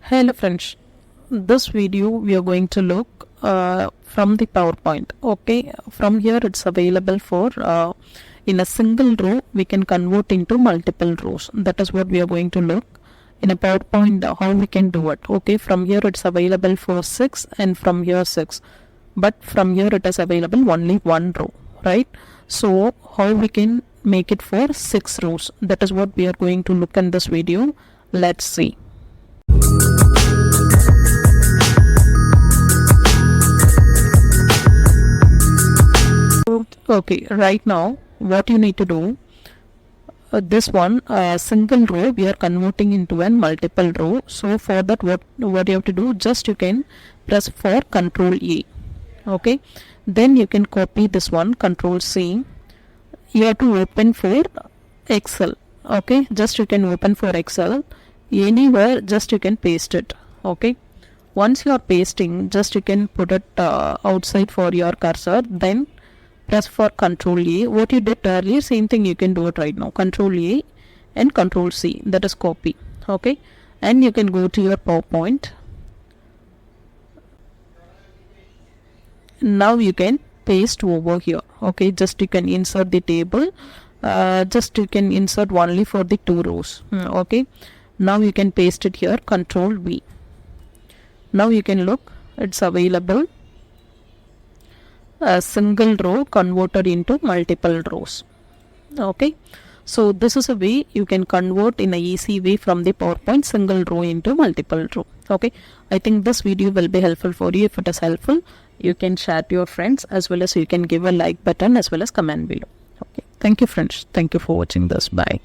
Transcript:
Hello friends, this video we are going to look from the PowerPoint. Okay, from here it's available for in a single row we can convert into multiple rows. That is what we are going to look in a PowerPoint, how we can do it. Okay, from here it's available for 6 and from here 6, but from here it is available only one row, right? So how we can make it for 6 rows, that is what we are going to look in this video. Let's see. Okay, right now what you need to do, this one single row we are converting into a multiple row. So for that what you have to do, just you can press for Control A. Okay, then you can copy this one, Control C. You have to open for Excel. Okay, just you can open for Excel anywhere, just you can paste it. Okay, once you are pasting, just you can put it outside for your cursor, then press for Control A. What you did earlier, same thing you can do it right now. Control A and Control C, that is copy. Okay, and you can go to your PowerPoint. Now you can paste over here. Okay, just you can insert the table. Just you can insert only for the 2 rows. Okay, now you can paste it here, Control V. Now you can look, it's available a single row converted into multiple rows. Okay, so this is a way you can convert in a easy way from the PowerPoint single row into multiple row. Okay, I think this video will be helpful for you. If it is helpful, you can share to your friends, as well as you can give a like button as well as comment below. Okay, thank you friends, thank you for watching this. Bye.